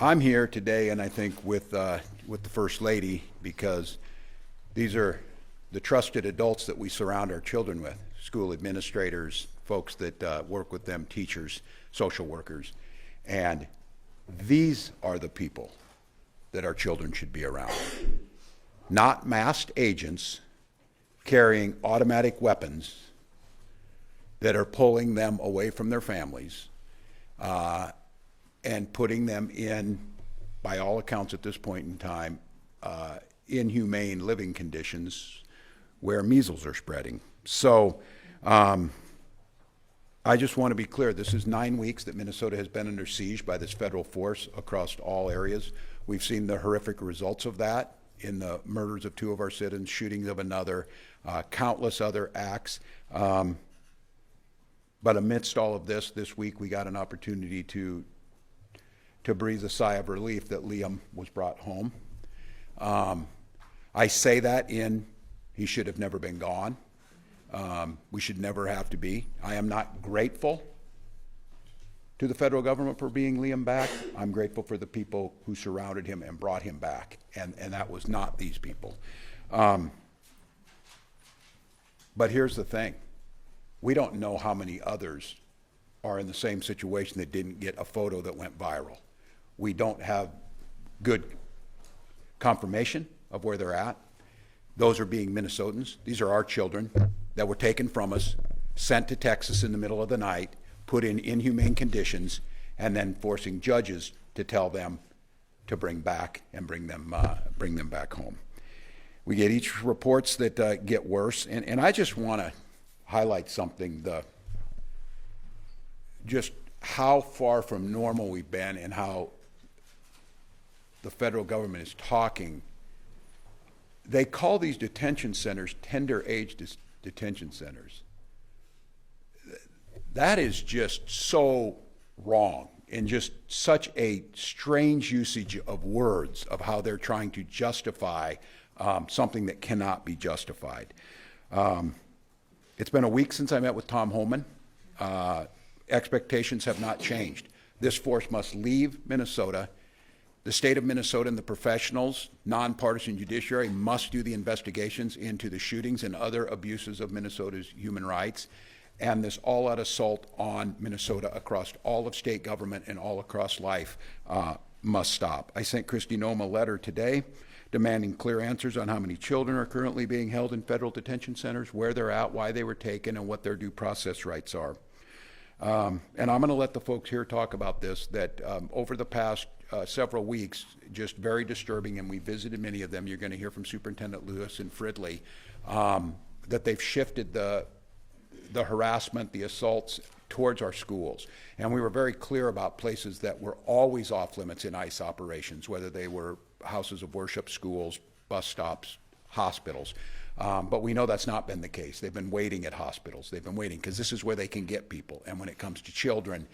I'm here today, and I think with the First Lady, because these are the trusted adults that we surround our children with: school administrators, folks that work with them, teachers, social workers, and these are the people that our children should be around. Not masked agents carrying automatic weapons that are pulling them away from their families and putting them in, by all accounts at this point in time, inhumane living conditions where measles are spreading. So I just want to be clear, this is 9 weeks that Minnesota has been under siege by this federal force across all areas. We've seen the horrific results of that in the murders of 2 of our citizens, shootings of another, countless other acts. But amidst all of this week we got an opportunity to breathe a sigh of relief that Liam was brought home. I say that he should have never been gone. We should never have to be. I am not grateful to the federal government for bringing Liam back. I'm grateful for the people who surrounded him and brought him back, and that was not these people. But here's the thing. We don't know how many others are in the same situation that didn't get a photo that went viral. We don't have good confirmation of where they're at. Those are being Minnesotans. These are our children that were taken from us, sent to Texas in the middle of the night, put in inhumane conditions, and then forcing judges to tell them to bring back and bring them back home. We get each reports that get worse, and I just want to highlight something: just how far from normal we've been, and how the federal government is talking. They call these detention centers tender age detention centers. That is just so wrong, and just such a strange usage of words of how they're trying to justify something that cannot be justified. It's been a week since I met with Tom Homan. Expectations have not changed. This force must leave Minnesota. The state of Minnesota and the professionals, nonpartisan judiciary, must do the investigations into the shootings and other abuses of Minnesota's human rights. And this all-out assault on Minnesota across all of state government and all across life must stop. I sent Kristi Noem a letter today demanding clear answers on how many children are currently being held in federal detention centers, where they're at, why they were taken, and what their due process rights are. And I'm going to let the folks here talk about this, that over the past several weeks, just very disturbing, and we visited many of them. You're going to hear from Superintendent Lewis and Fridley, that they've shifted the harassment, the assaults towards our schools. And we were very clear about places that were always off limits in ICE operations, whether they were houses of worship, schools, bus stops, hospitals. But we know that's not been the case. They've been waiting at hospitals. They've been waiting because this is where they can get people. And when it comes to children,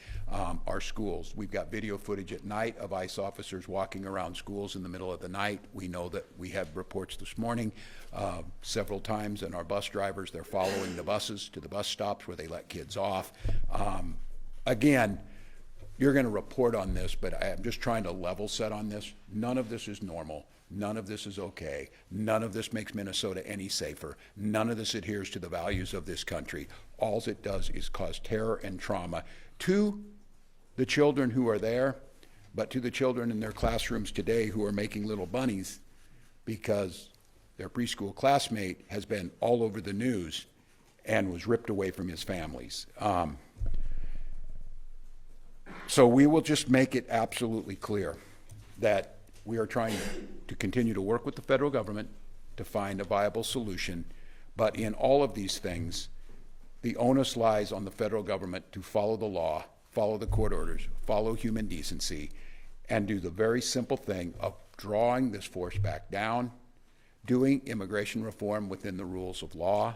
our schools, we've got video footage at night of ICE officers walking around schools in the middle of the night. We know that we had reports this morning several times, and our bus drivers, they're following the buses to the bus stops where they let kids off. Again, you're going to report on this, but I'm just trying to level set on this. None of this is normal. None of this is okay. None of this makes Minnesota any safer. None of this adheres to the values of this country. All it does is cause terror and trauma to the children who are there, but to the children in their classrooms today who are making little bunnies because their preschool classmate has been all over the news and was ripped away from his families. So we will just make it absolutely clear that we are trying to continue to work with the federal government to find a viable solution, but in all of these things, the onus lies on the federal government to follow the law, follow the court orders, follow human decency, and do the very simple thing of drawing this force back down, doing immigration reform within the rules of law,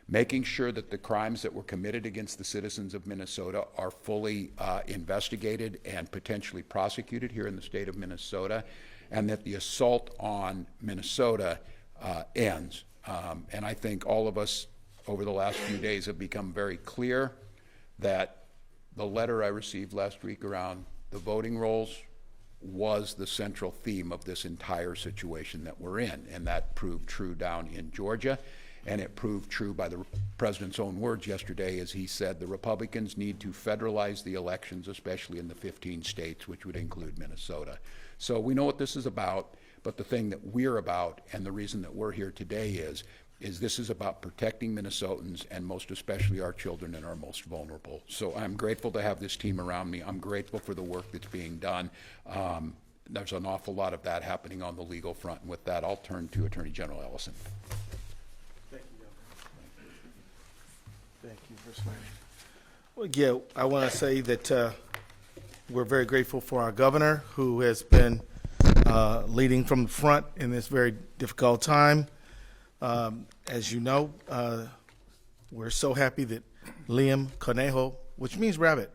making sure that the crimes that were committed against the citizens of Minnesota are fully investigated and potentially prosecuted here in the state of Minnesota, and that the assault on Minnesota ends. And I think all of us over the last few days have become very clear that the letter I received last week around the voting rolls was the central theme of this entire situation that we're in. And that proved true down in Georgia. And it proved true by the president's own words yesterday as he said the Republicans need to federalize the elections, especially in the 15 states, which would include Minnesota. So we know what this is about, but the thing that we're about and the reason that we're here today is this is about protecting Minnesotans and most especially our children and our most vulnerable. So I'm grateful to have this team around me. I'm grateful for the work that's being done. There's an awful lot of that happening on the legal front. And with that, I'll turn to Attorney General Ellison. Thank you, First Lady. Well, yeah, I want to say that we're very grateful for our governor, who has been leading from the front in this very difficult time. As you know, we're so happy that Liam Conejo, which means rabbit,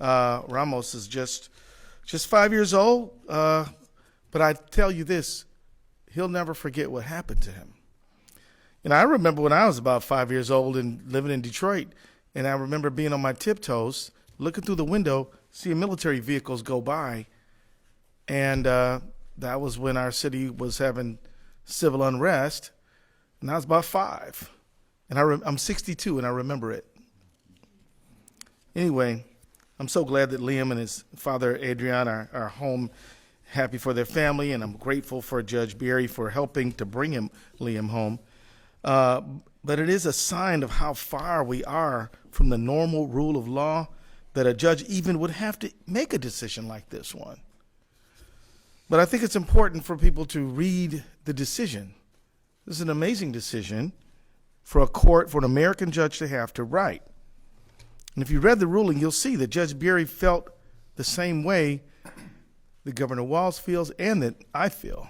Ramos is just 5 years old. But I tell you this, he'll never forget what happened to him. And I remember when I was about 5 years old and living in Detroit, and I remember being on my tiptoes, looking through the window, seeing military vehicles go by. And that was when our city was having civil unrest. And I was about 5. And I'm 62, and I remember it. Anyway, I'm so glad that Liam and his father, Adrian, are home, happy for their family. And I'm grateful for Judge Berry for helping to bring Liam home. But it is a sign of how far we are from the normal rule of law that a judge even would have to make a decision like this one. But I think it's important for people to read the decision. This is an amazing decision for a court, for an American judge to have to write. And if you read the ruling, you'll see that Judge Berry felt the same way that Governor Walz feels and that I feel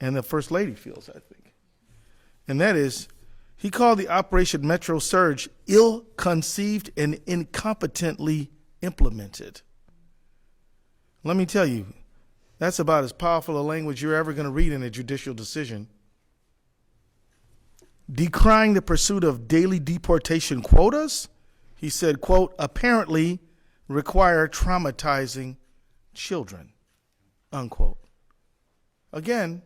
and the First Lady feels, I think. And that is, he called the Operation Metro Surge ill-conceived and incompetently implemented. Let me tell you, that's about as powerful a language you're ever going to read in a judicial decision. Decrying the pursuit of daily deportation quotas, he said, quote, apparently require traumatizing children, unquote. Again,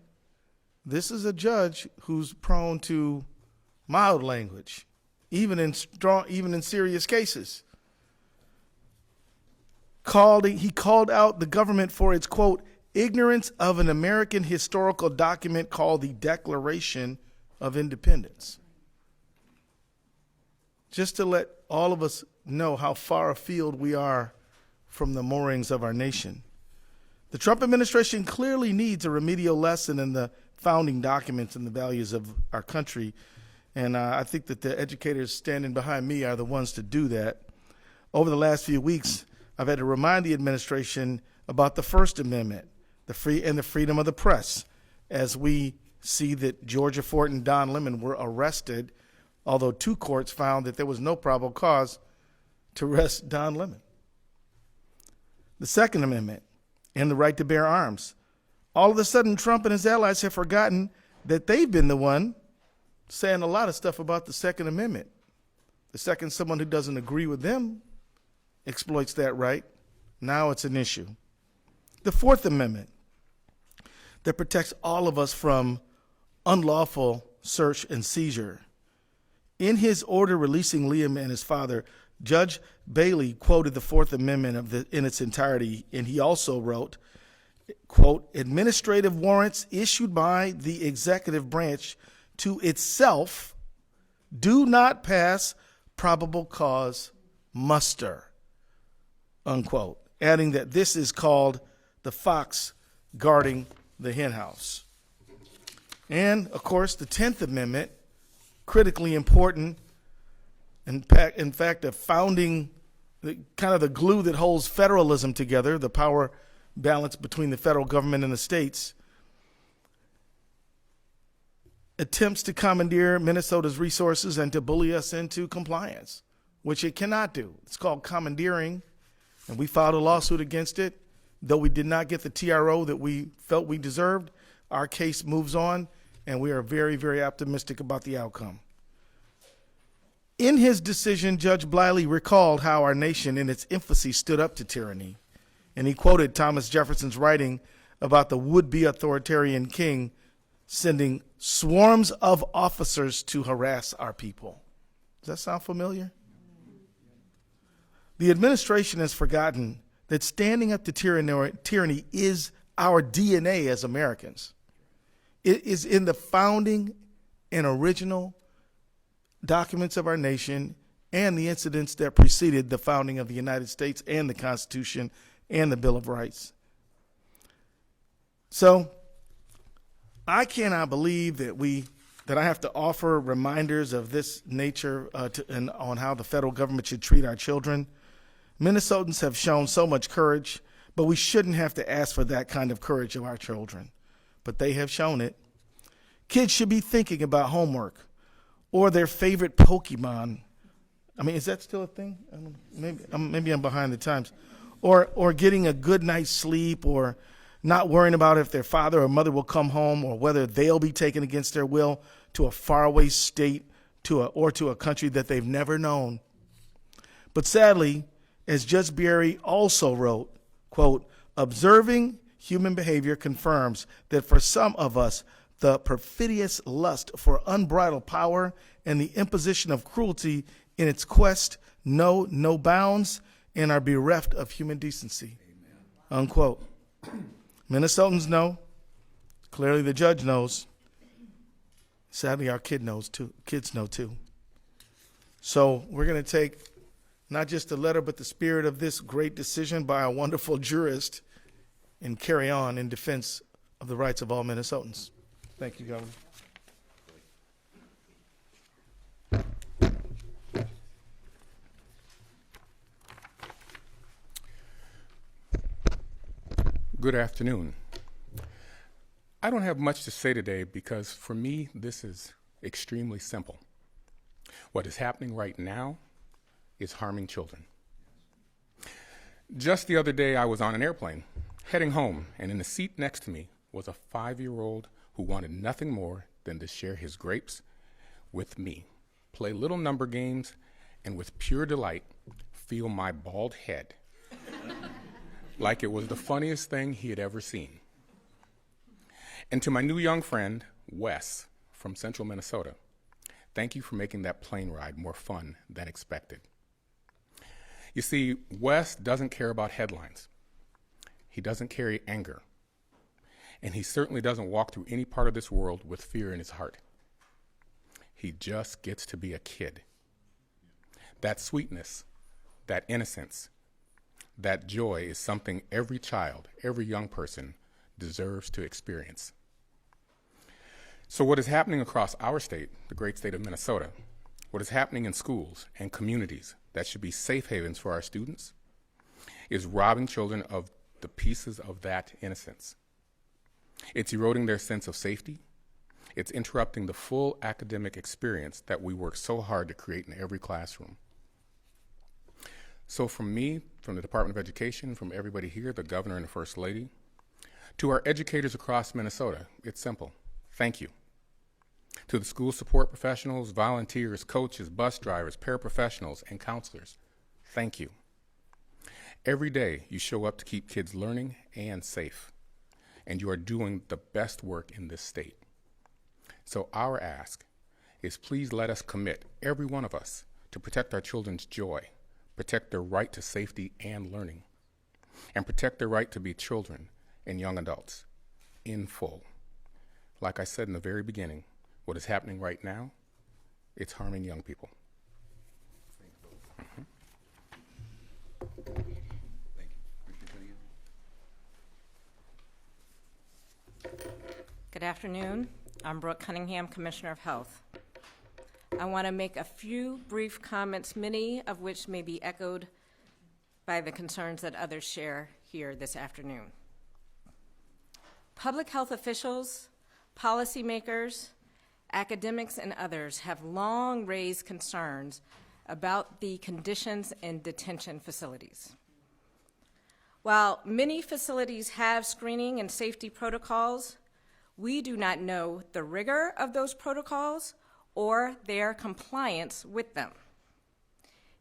this is a judge who's prone to mild language, even in serious cases. He called out the government for its, quote, ignorance of an American historical document called the Declaration of Independence. Just to let all of us know how far afield we are from the moorings of our nation. The Trump administration clearly needs a remedial lesson in the founding documents and the values of our country. And I think that the educators standing behind me are the ones to do that. Over the last few weeks, I've had to remind the administration about the First Amendment, the freedom of the press, as we see that Georgia Fort and Don Lemon were arrested, although 2 courts found that there was no probable cause to arrest Don Lemon. The Second Amendment and the right to bear arms. All of a sudden, Trump and his allies have forgotten that they've been the one saying a lot of stuff about the Second Amendment. The second someone who doesn't agree with them exploits that right, now it's an issue. The Fourth Amendment that protects all of us from unlawful search and seizure. In his order releasing Liam and his father, Judge Bailey quoted the Fourth Amendment in its entirety, and he also wrote, quote, administrative warrants issued by the executive branch to itself do not pass probable cause muster, unquote, adding that this is called the fox guarding the henhouse. And, of course, the 10th Amendment, critically important, in fact, a founding, kind of the glue that holds federalism together, the power balance between the federal government and the states, attempts to commandeer Minnesota's resources and to bully us into compliance, which it cannot do. It's called commandeering, and we filed a lawsuit against it. Though we did not get the TRO that we felt we deserved, our case moves on, and we are very, very optimistic about the outcome. In his decision, Judge Bliley recalled how our nation in its infancy stood up to tyranny And he quoted Thomas Jefferson's writing about the would-be authoritarian king sending swarms of officers to harass our people. Does that sound familiar? The administration has forgotten that standing up to tyranny is our DNA as Americans. It is in the founding and original documents of our nation and the incidents that preceded the founding of the United States and the Constitution and the Bill of Rights. So I cannot believe that I have to offer reminders of this nature and on how the federal government should treat our children. Minnesotans have shown so much courage, but we shouldn't have to ask for that kind of courage of our children. But they have shown it. Kids should be thinking about homework or their favorite Pokemon. I mean, is that still a thing? Maybe I'm behind the times. Or getting a good night's sleep, or not worrying about if their father or mother will come home, or whether they'll be taken against their will to a faraway state or to a country that they've never known. But sadly, as Judge Berry also wrote, quote, observing human behavior confirms that for some of us, the perfidious lust for unbridled power and the imposition of cruelty in its quest know no bounds and are bereft of human decency. Amen. Unquote. Minnesotans know. Clearly the judge knows. Sadly, our kids know too. So we're going to take not just the letter, but the spirit of this great decision by a wonderful jurist and carry on in defense of the rights of all Minnesotans. Thank you, Governor. Good afternoon. I don't have much to say today because for me, this is extremely simple. What is happening right now is harming children. Just the other day, I was on an airplane heading home, and in the seat next to me was a 5-year-old who wanted nothing more than to share his grapes with me, play little number games, and with pure delight, feel my bald head like it was the funniest thing he had ever seen. And to my new young friend, Wes, from central Minnesota, thank you for making that plane ride more fun than expected. You see, Wes doesn't care about headlines. He doesn't carry anger. And he certainly doesn't walk through any part of this world with fear in his heart. He just gets to be a kid. That sweetness, that innocence, that joy is something every child, every young person deserves to experience. So what is happening across our state, the great state of Minnesota, what is happening in schools and communities that should be safe havens for our students, is robbing children of the pieces of that innocence. It's eroding their sense of safety. It's interrupting the full academic experience that we work so hard to create in every classroom. So from me, from the Department of Education, from everybody here, the governor and the First Lady, to our educators across Minnesota, it's simple. Thank you. To the school support professionals, volunteers, coaches, bus drivers, paraprofessionals, and counselors, thank you. Every day you show up to keep kids learning and safe, and you are doing the best work in this state. So our ask is please let us commit, every one of us, to protect our children's joy, protect their right to safety and learning, and protect their right to be children and young adults in full. Like I said in the very beginning, what is happening right now, it's harming young people. Thank you. Commissioner Cunningham? Good afternoon. I'm Brooke Cunningham, Commissioner of Health. I want to make a few brief comments, many of which may be echoed by the concerns that others share here this afternoon. Public health officials, policymakers, academics, and others have long raised concerns about the conditions in detention facilities. While many facilities have screening and safety protocols, we do not know the rigor of those protocols or their compliance with them.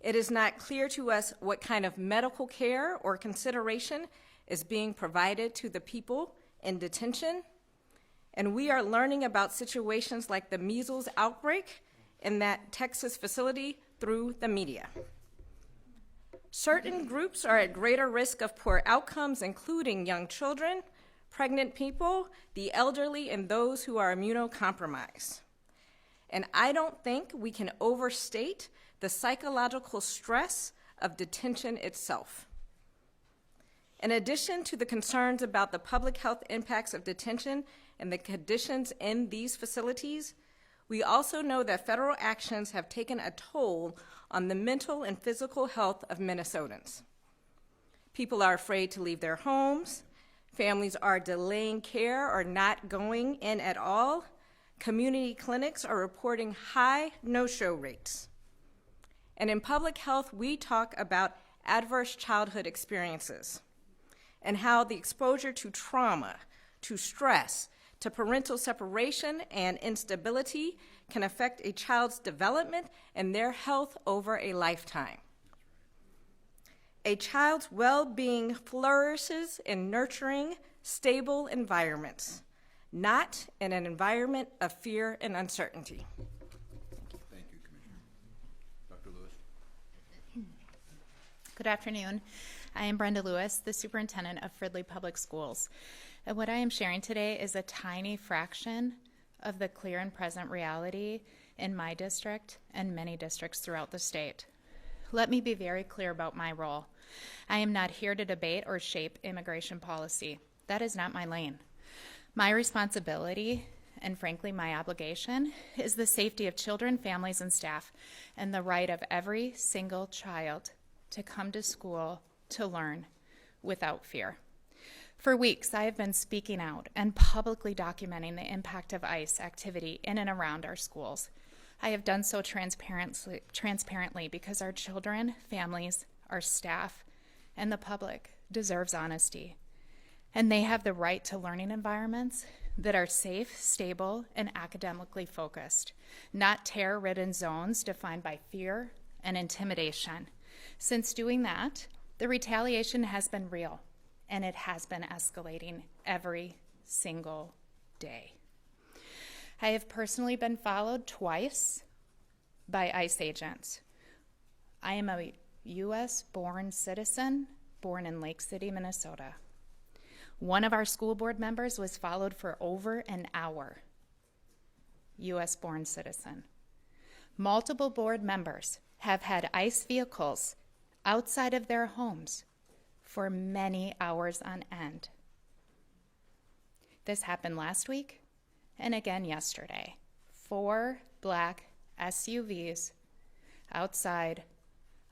It is not clear to us what kind of medical care or consideration is being provided to the people in detention, and we are learning about situations like the measles outbreak in that Texas facility through the media. Certain groups are at greater risk of poor outcomes, including young children, pregnant people, the elderly, and those who are immunocompromised. And I don't think we can overstate the psychological stress of detention itself. In addition to the concerns about the public health impacts of detention and the conditions in these facilities, we also know that federal actions have taken a toll on the mental and physical health of Minnesotans. People are afraid to leave their homes. Families are delaying care or not going in at all. Community clinics are reporting high no-show rates. And in public health, we talk about adverse childhood experiences and how the exposure to trauma, to stress, to parental separation and instability can affect a child's development and their health over a lifetime. A child's well-being flourishes in nurturing, stable environments, not in an environment of fear and uncertainty. Thank you, Commissioner. Dr. Lewis. Good afternoon. I am Brenda Lewis, the superintendent of Fridley Public Schools. And what I am sharing today is a tiny fraction of the clear and present reality in my district and many districts throughout the state. Let me be very clear about my role. I am not here to debate or shape immigration policy. That is not my lane. My responsibility, and frankly my obligation, is the safety of children, families, and staff, and the right of every single child to come to school to learn without fear. For weeks, I have been speaking out and publicly documenting the impact of ICE activity in and around our schools. I have done so transparently because our children, families, our staff, and the public deserves honesty. And they have the right to learning environments that are safe, stable, and academically focused, not terror-ridden zones defined by fear and intimidation. Since doing that, the retaliation has been real, and it has been escalating every single day. I have personally been followed twice by ICE agents. I am a U.S.-born citizen, born in Lake City, Minnesota. One of our school board members was followed for over an hour. U.S.-born citizen. Multiple board members have had ICE vehicles outside of their homes for many hours on end. This happened last week and again yesterday. 4 black SUVs outside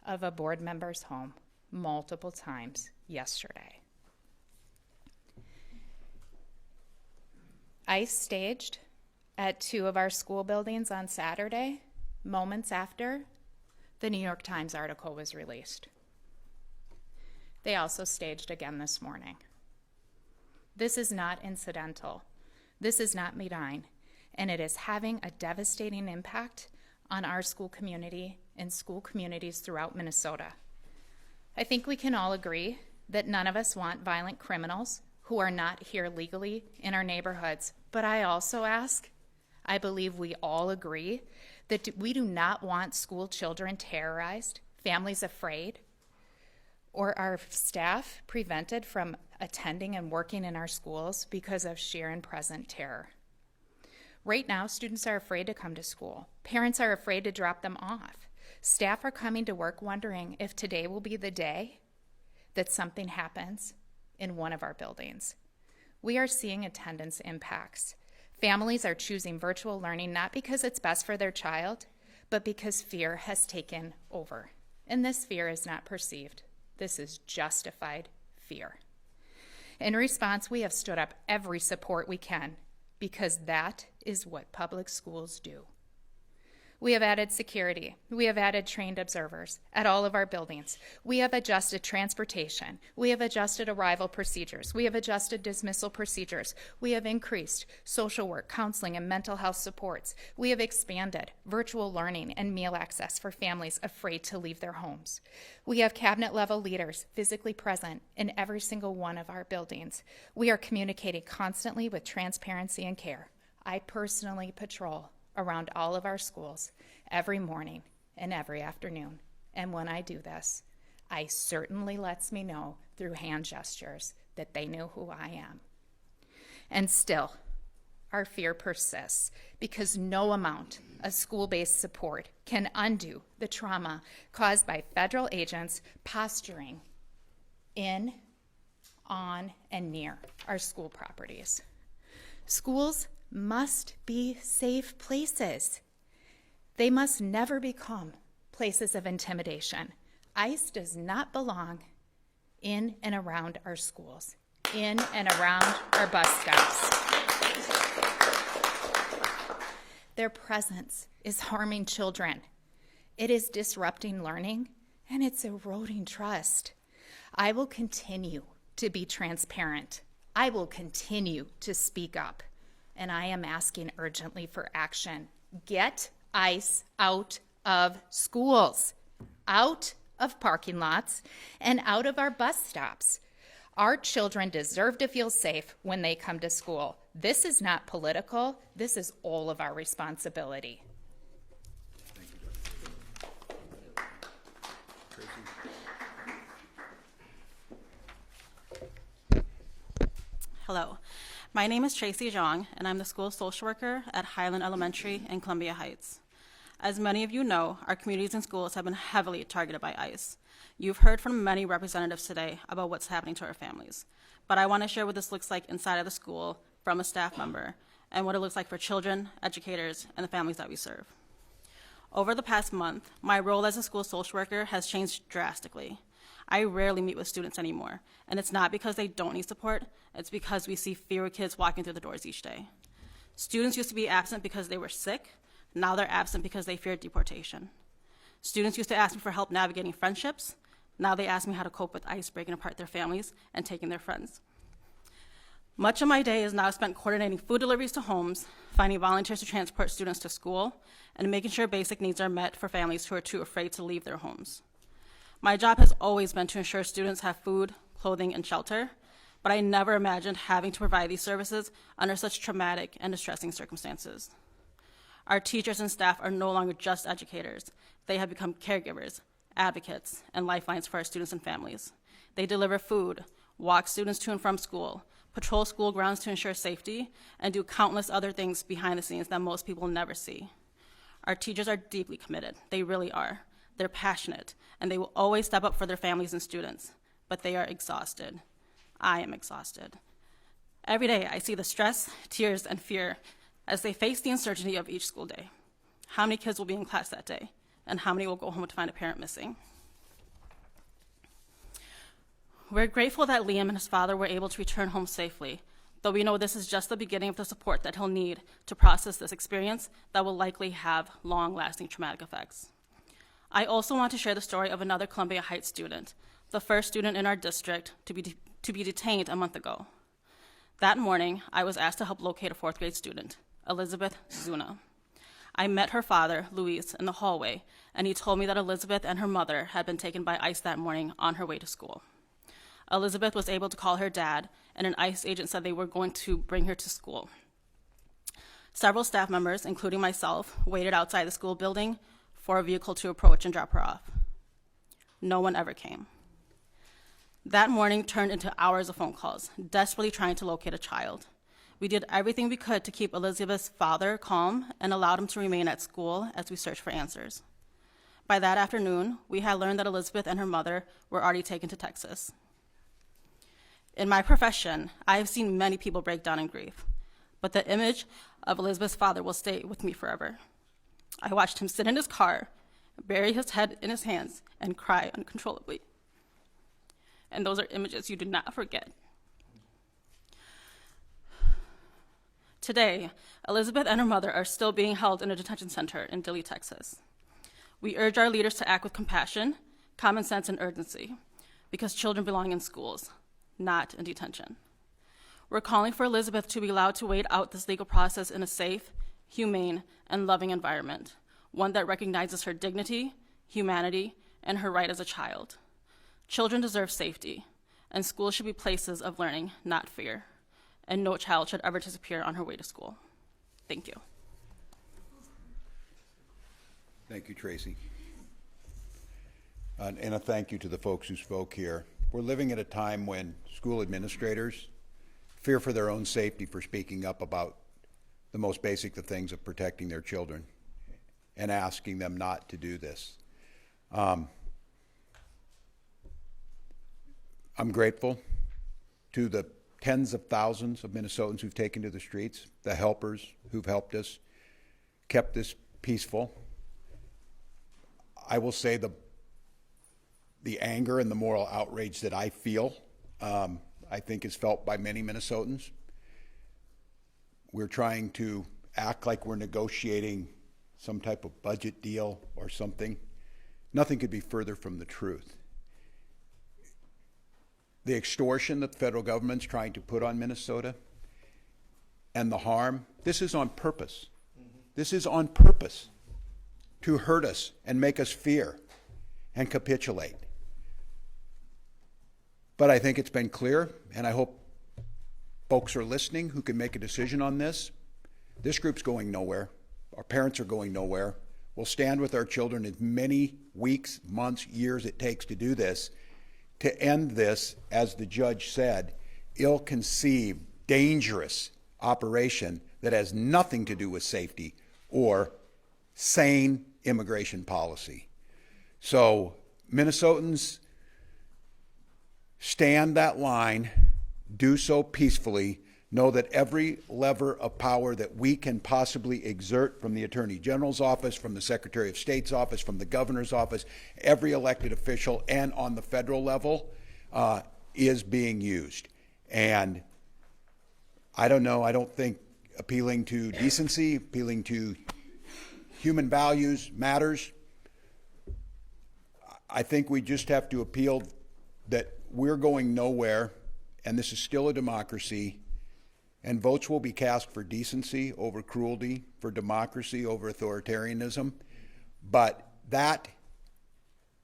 of a board member's home multiple times yesterday. ICE staged at 2 of our school buildings on Saturday, moments after the New York Times article was released. They also staged again this morning. This is not incidental. This is not benign, and it is having a devastating impact on our school community and school communities throughout Minnesota. I think we can all agree that none of us want violent criminals who are not here legally in our neighborhoods. But I also ask, I believe we all agree, that we do not want school children terrorized, families afraid, or our staff prevented from attending and working in our schools because of sheer and present terror. Right now, students are afraid to come to school. Parents are afraid to drop them off. Staff are coming to work wondering if today will be the day that something happens in one of our buildings. We are seeing attendance impacts. Families are choosing virtual learning not because it's best for their child, but because fear has taken over. And this fear is not perceived. This is justified fear. In response, we have stood up every support we can because that is what public schools do. We have added security. We have added trained observers at all of our buildings. We have adjusted transportation. We have adjusted arrival procedures. We have adjusted dismissal procedures. We have increased social work, counseling, and mental health supports. We have expanded virtual learning and meal access for families afraid to leave their homes. We have cabinet-level leaders physically present in every single one of our buildings. We are communicating constantly with transparency and care. I personally patrol around all of our schools every morning and every afternoon. And when I do this, I certainly lets me know through hand gestures that they know who I am. And still, our fear persists because no amount of school-based support can undo the trauma caused by federal agents posturing in, on, and near our school properties. Schools must be safe places. They must never become places of intimidation. ICE does not belong in and around our schools, in and around our bus stops. Their presence is harming children. It is disrupting learning, and it's eroding trust. I will continue to be transparent. I will continue to speak up. And I am asking urgently for action. Get ICE out of schools, out of parking lots, and out of our bus stops. Our children deserve to feel safe when they come to school. This is not political. This is all of our responsibility. Hello, my name is Tracy Zhang, and I'm the school social worker at Highland Elementary in Columbia Heights. As many of you know, our communities and schools have been heavily targeted by ICE. You've heard from many representatives today about what's happening to our families, but I want to share what this looks like inside of the school from a staff member and what it looks like for children, educators, and the families that we serve. Over the past month, my role as a school social worker has changed drastically. I rarely meet with students anymore, and it's not because they don't need support, it's because we see fewer kids walking through the doors each day. Students used to be absent because they were sick, now they're absent because they feared deportation. Students used to ask me for help navigating friendships, now they ask me how to cope with ICE breaking apart their families and taking their friends. Much of my day is now spent coordinating food deliveries to homes, finding volunteers to transport students to school, and making sure basic needs are met for families who are too afraid to leave their homes. My job has always been to ensure students have food, clothing, and shelter, but I never imagined having to provide these services under such traumatic and distressing circumstances. Our teachers and staff are no longer just educators. They have become caregivers, advocates, and lifelines for our students and families. They deliver food, walk students to and from school, patrol school grounds to ensure safety, and do countless other things behind the scenes that most people never see. Our teachers are deeply committed. They really are. They're passionate, and they will always step up for their families and students, but they are exhausted. I am exhausted. Every day, I see the stress, tears, and fear as they face the uncertainty of each school day. How many kids will be in class that day, and how many will go home to find a parent missing? We're grateful that Liam and his father were able to return home safely, though we know this is just the beginning of the support that he'll need to process this experience that will likely have long-lasting traumatic effects. I also want to share the story of another Columbia Heights student, the first student in our district to be detained a month ago. That morning, I was asked to help locate a fourth grade student, Elizabeth Zuna. I met her father, Luis, in the hallway, and he told me that Elizabeth and her mother had been taken by ICE that morning on her way to school. Elizabeth was able to call her dad, and an ICE agent said they were going to bring her to school. Several staff members, including myself, waited outside the school building for a vehicle to approach and drop her off. No one ever came. That morning turned into hours of phone calls, desperately trying to locate a child. We did everything we could to keep Elizabeth's father calm and allowed him to remain at school as we searched for answers. By that afternoon, we had learned that Elizabeth and her mother were already taken to Texas. In my profession, I have seen many people break down in grief, but the image of Elizabeth's father will stay with me forever. I watched him sit in his car, bury his head in his hands, and cry uncontrollably. And those are images you do not forget. Today, Elizabeth and her mother are still being held in a detention center in Dilley, Texas. We urge our leaders to act with compassion, common sense, and urgency, because children belong in schools, not in detention. We're calling for Elizabeth to be allowed to wait out this legal process in a safe, humane, and loving environment, one that recognizes her dignity, humanity, and her right as a child. Children deserve safety, and schools should be places of learning, not fear, and no child should ever disappear on her way to school. Thank you. Thank you, Tracy. And a thank you to the folks who spoke here. We're living at a time when school administrators fear for their own safety for speaking up about the most basic of things of protecting their children and asking them not to do this. I'm grateful to the tens of thousands of Minnesotans who've taken to the streets, the helpers who've helped us, kept this peaceful. I will say the anger and the moral outrage that I feel, I think is felt by many Minnesotans. We're trying to act like we're negotiating some type of budget deal or something. Nothing could be further from the truth. The extortion that the federal government's trying to put on Minnesota and the harm, this is on purpose. This is on purpose to hurt us and make us fear and capitulate. But I think it's been clear, and I hope folks are listening who can make a decision on this. This group's going nowhere. Our parents are going nowhere. We'll stand with our children as many weeks, months, years it takes to do this, to end this, as the judge said, ill-conceived, dangerous operation that has nothing to do with safety or sane immigration policy. So, Minnesotans, stand that line, do so peacefully, know that every lever of power that we can possibly exert, from the Attorney General's office, from the Secretary of State's office, from the Governor's office, every elected official, and on the federal level, is being used. And I don't know, I don't think appealing to decency, appealing to human values matters. I think we just have to appeal that we're going nowhere, and this is still a democracy, and votes will be cast for decency over cruelty, for democracy over authoritarianism, but that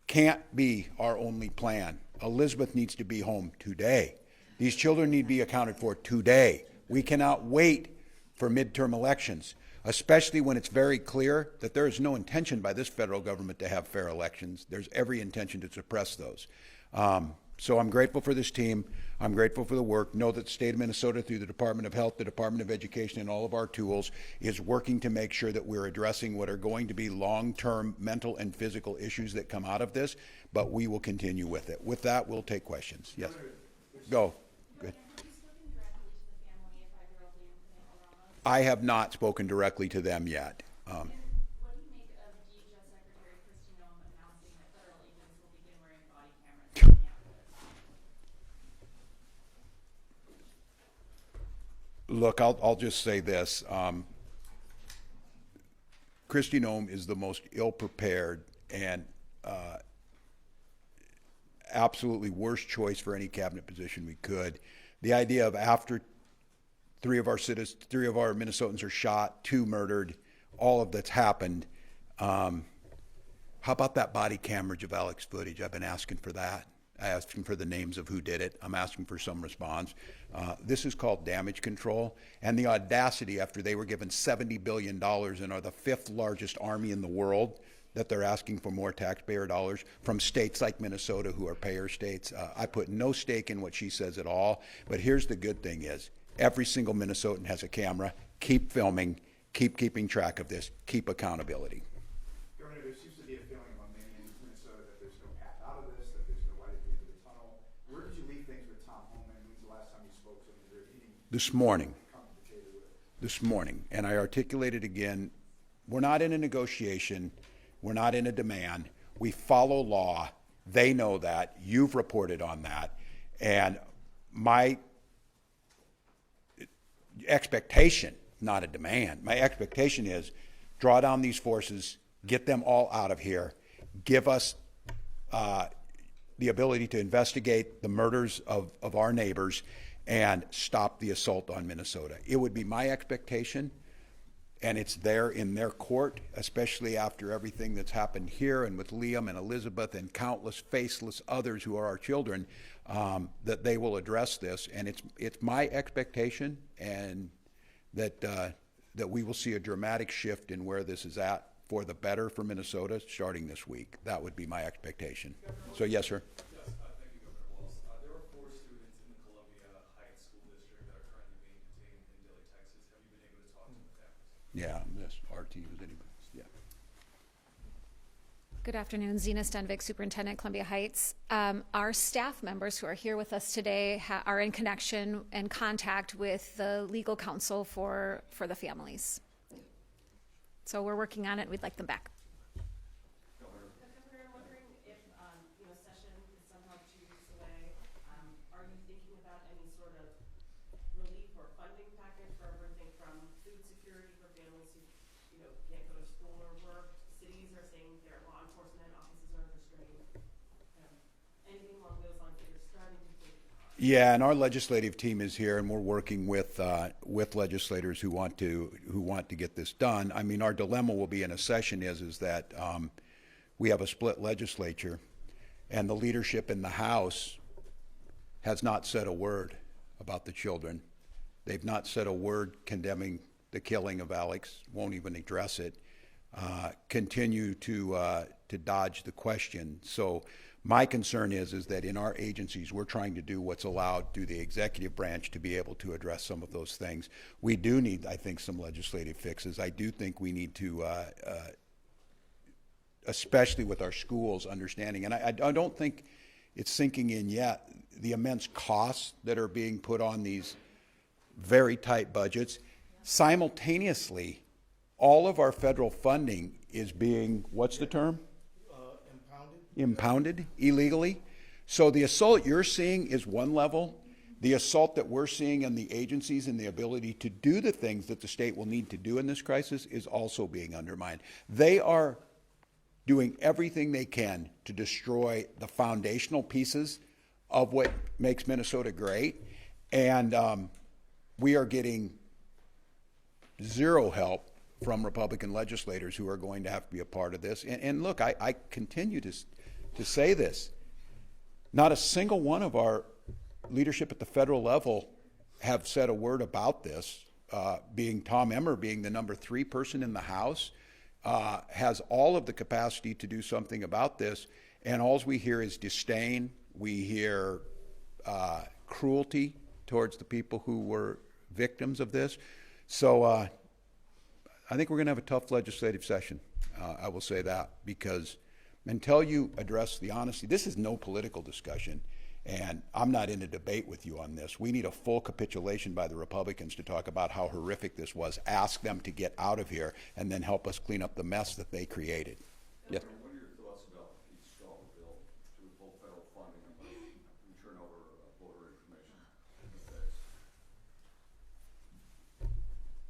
can't be our only plan. Elizabeth needs to be home today. These children need to be accounted for today. We cannot wait for midterm elections, especially when it's very clear that there is no intention by this federal government to have fair elections. There's every intention to suppress those. So I'm grateful for this team. I'm grateful for the work. Know that the state of Minnesota, through the Department of Health, the Department of Education, and all of our tools, is working to make sure that we're addressing what are going to be long-term mental and physical issues that come out of this, but we will continue with it. With that, we'll take questions. Yes. Go. Good. I have not spoken directly to them yet. Look, I'll just say this. Kristi Noem is the most ill-prepared and absolutely worst choice for any cabinet position we could. The idea of after three of our Minnesotans are shot, 2 murdered, all of that's happened. How about that body camera of Alex footage? I've been asking for that. I asked him for the names of who did it. I'm asking for some response. This is called damage control. And the audacity, after they were given $70 billion and are the 5th largest army in the world, that they're asking for more taxpayer dollars from states like Minnesota, who are payer states. I put no stake in what she says at all. But here's the good thing is, every single Minnesotan has a camera. Keep filming. Keep keeping track of this. Keep accountability. Governor, there seems to be a feeling among many in Minnesota that there's no path out of this, that there's no light at the end of the tunnel. Where did you leave things with Tom Homan? When's the last time you spoke to him? Is there anything This morning. complicated with it? This morning, and I articulated again, we're not in a negotiation, we're not in a demand, we follow law, they know that, you've reported on that, and my expectation not a demand. My expectation is draw down these forces, get them all out of here, give us the ability to investigate the murders of our neighbors and stop the assault on Minnesota. It would be my expectation, and it's there in their court, especially after everything that's happened here and with Liam and Elizabeth and countless faceless others who are our children, that they will address this. And it's my expectation and that we will see a dramatic shift in where this is at for the better for Minnesota starting this week. That would be my expectation. So yes, sir. Yes, thank you, Governor Walz. There are 4 students in the Columbia Heights School District that are currently being detained in Dilley, Texas. Have you been able to talk to the families? Yeah, this RT was anybody. Yeah. Good afternoon, Zena Stenvik, Superintendent, Columbia Heights. Our staff members who are here with us today are in connection and contact with the legal counsel for the families. So we're working on it. We'd like them back. Governor, I'm wondering if, session is somehow 2 weeks away. Are you thinking about any sort of relief or funding package for everything from food security for families who, can't go to school or work? Cities are saying their law enforcement offices are restrained. Anything along those lines that you're starting to think about? Yeah, and our legislative team is here, and we're working with legislators who want to get this done. I mean, our dilemma will be in a session is that we have a split legislature, and the leadership in the House has not said a word about the children. They've not said a word condemning the killing of Alex. Won't even address it. Continue to dodge the question. So my concern is that in our agencies, we're trying to do what's allowed through the executive branch to be able to address some of those things. We do need, I think, some legislative fixes. I do think we need to, especially with our schools, understanding, and I don't think it's sinking in yet, the immense costs that are being put on these very tight budgets. Simultaneously, all of our federal funding is being, what's the term? Impounded illegally. So the assault you're seeing is one level. The assault that we're seeing in the agencies and the ability to do the things that the state will need to do in this crisis is also being undermined. They are doing everything they can to destroy the foundational pieces of what makes Minnesota great. And we are getting zero help from Republican legislators who are going to have to be a part of this. And look, I continue to say this. Not a single one of our leadership at the federal level have said a word about this. Being Tom Emmer, being the number 3 person in the House, has all of the capacity to do something about this. And all we hear is disdain. We hear cruelty towards the people who were victims of this. So I think we're going to have a tough legislative session. I will say that, because until you address the honesty, this is no political discussion, and I'm not in a debate with you on this. We need a full capitulation by the Republicans to talk about how horrific this was, ask them to get out of here, and then help us clean up the mess that they created. Yes. What are your thoughts about the stall bill to withhold federal funding and turn over voter information?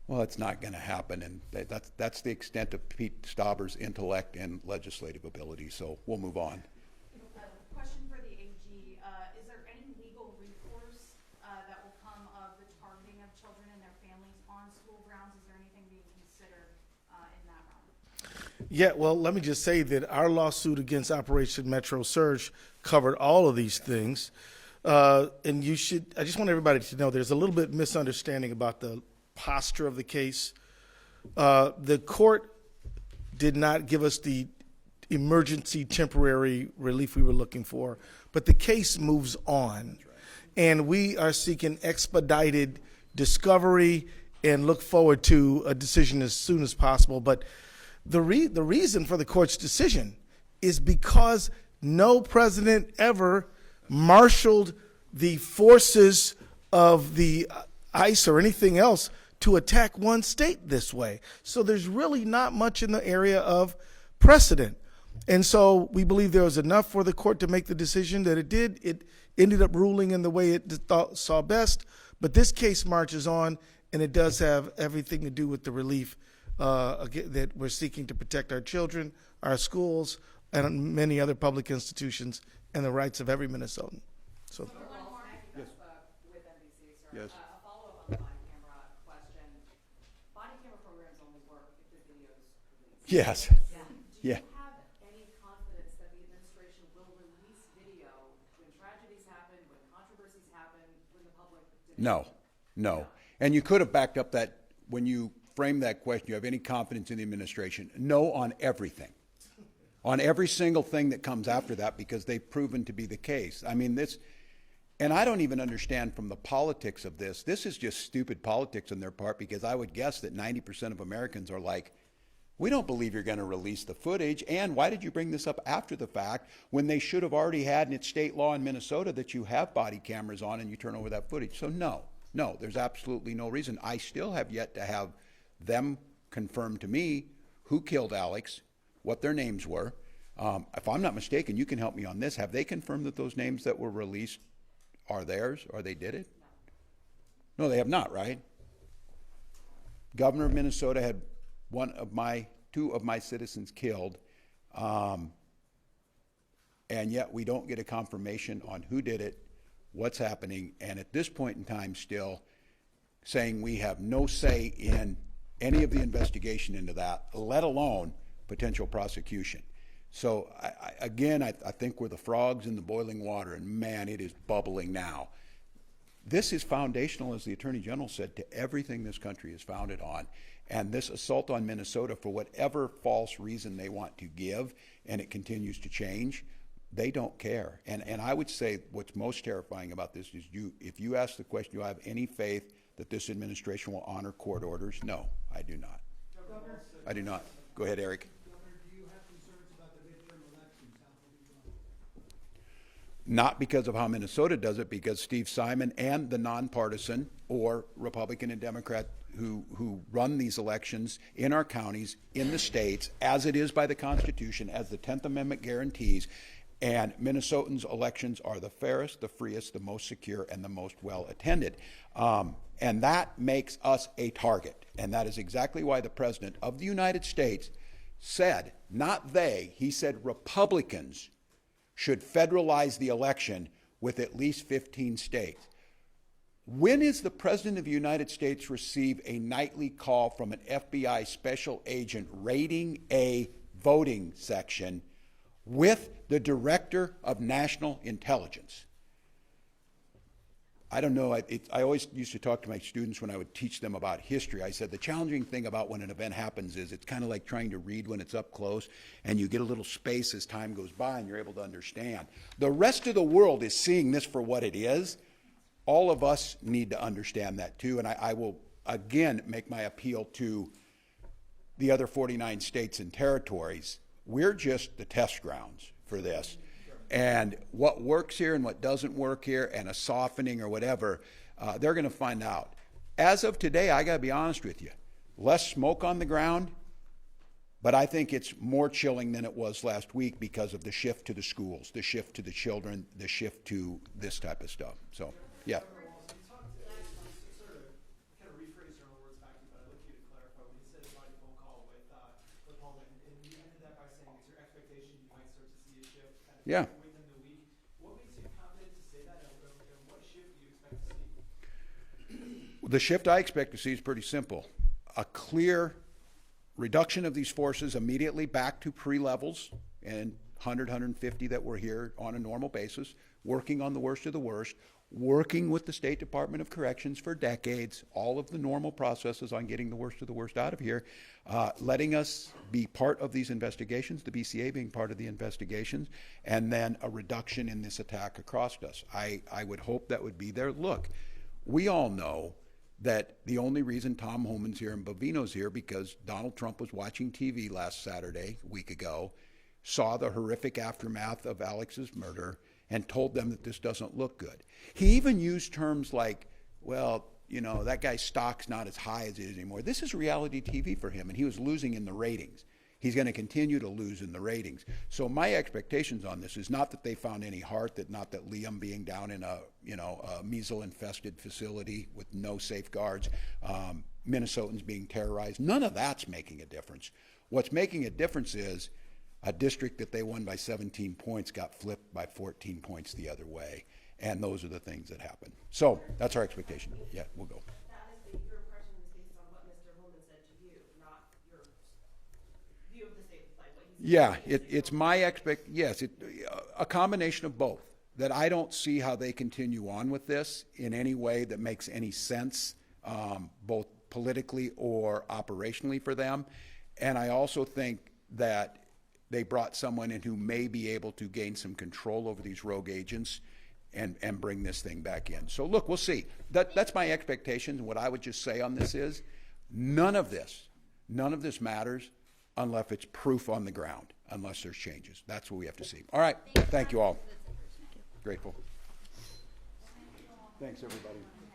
Well, it's not going to happen, and that's the extent of Pete Stauber's intellect and legislative ability, so we'll move on. Question for the AG. Is there any legal recourse that will come of the targeting of children and their families on school grounds? Is there anything being considered in that realm? Yeah, well, let me just say that our lawsuit against Operation Metro Surge covered all of these things. And I just want everybody to know there's a little bit misunderstanding about the posture of the case. The court did not give us the emergency temporary relief we were looking for, but the case moves on. And we are seeking expedited discovery and look forward to a decision as soon as possible. But the reason for the court's decision is because no president ever marshaled the forces of the ICE or anything else to attack one state this way. So there's really not much in the area of precedent. And so we believe there was enough for the court to make the decision that it did. It ended up ruling in the way it saw best. But this case marches on, and it does have everything to do with the relief that we're seeking to protect our children, our schools, and many other public institutions, and the rights of every Minnesotan. So. With NBC, sir. Yes. A follow-up on the body camera question. Body camera programs only work if the video's released. Yes. Do Yeah. you have any confidence that the administration will release video when tragedies happen, when controversies happen, when the public demands? No. And you could have backed up that when you frame that question, you have any confidence in the administration? No on everything. On every single thing that comes after that, because they've proven to be the case. I mean, and I don't even understand from the politics of this. This is just stupid politics on their part, because I would guess that 90% of Americans are like, we don't believe you're going to release the footage, and why did you bring this up after the fact when they should have already had in its state law in Minnesota that you have body cameras on and you turn over that footage? So no, there's absolutely no reason. I still have yet to have them confirm to me who killed Alex, what their names were. If I'm not mistaken, you can help me on this. Have they confirmed that those names that were released are theirs, or they did it? No, they have not, right? Governor of Minnesota had two of my citizens killed, and yet we don't get a confirmation on who did it, what's happening, and at this point in time still saying we have no say in any of the investigation into that, let alone potential prosecution. So I think we're the frogs in the boiling water, and man, it is bubbling now. This is foundational, as the Attorney General said, to everything this country is founded on. And this assault on Minnesota, for whatever false reason they want to give, and it continues to change, they don't care. And I would say what's most terrifying about this is if you ask the question, do I have any faith that this administration will honor court orders? No, I do not. I do not. Go ahead, Eric. Not because of how Minnesota does it, because Steve Simon and the nonpartisan or Republican and Democrat who run these elections in our counties, in the states, as it is by the Constitution, as the 10th Amendment guarantees, and Minnesotans' elections are the fairest, the freest, the most secure, and the most well-attended. And that makes us a target. And that is exactly why the President of the United States said, not they, he said Republicans should federalize the election with at least 15 states. When is the President of the United States receive a nightly call from an FBI special agent raiding a voting section with the Director of National Intelligence? I don't know. I always used to talk to my students when I would teach them about history. I said the challenging thing about when an event happens is it's kind of like trying to read when it's up close, and you get a little space as time goes by and you're able to understand. The rest of the world is seeing this for what it is. All of us need to understand that too, and I will again make my appeal to the other 49 states and territories. We're just the test grounds for this. And what works here and what doesn't work here, and a softening or whatever, they're going to find out. As of today, I got to be honest with you, less smoke on the ground, but I think it's more chilling than it was last week because of the shift to the schools, the shift to the children, the shift to this type of stuff. So, yeah. Yeah. What makes you confident to say that, and what shift do you expect to see? The shift I expect to see is pretty simple. A clear reduction of these forces immediately back to pre-levels and 100, 150 that were here on a normal basis, working on the worst of the worst, working with the State Department of Corrections for decades, all of the normal processes on getting the worst of the worst out of here, letting us be part of these investigations, the BCA being part of the investigations, and then a reduction in this attack across us. I would hope that would be there. Look, we all know that the only reason Tom Homan's here and Bovino's here because Donald Trump was watching TV last Saturday, a week ago, saw the horrific aftermath of Alex's murder, and told them that this doesn't look good. He even used terms like, well, you know, that guy's stock's not as high as it is anymore. This is reality TV for him, and he was losing in the ratings. he's going to continue to lose in the ratings. So my expectations on this is not that they found any heart, not that Liam being down in a, a measle-infested facility with no safeguards, Minnesotans being terrorized. None of that's making a difference. What's making a difference is a district that they won by 17 points got flipped by 14 points the other way. And those are the things that happen. So that's our expectation. Yeah, we'll go. That is your impression is based on what Mr. Holman said to you, not your view of the state, like what he said. Yeah, it's my yes, a combination of both. That I don't see how they continue on with this in any way that makes any sense, both politically or operationally for them. And I also think that they brought someone in who may be able to gain some control over these rogue agents and bring this thing back in. So look, we'll see. That's my expectation. What I would just say on this is none of this matters unless it's proof on the ground, unless there's changes. That's what we have to see. All right, thank you all. Grateful. Thanks, everybody.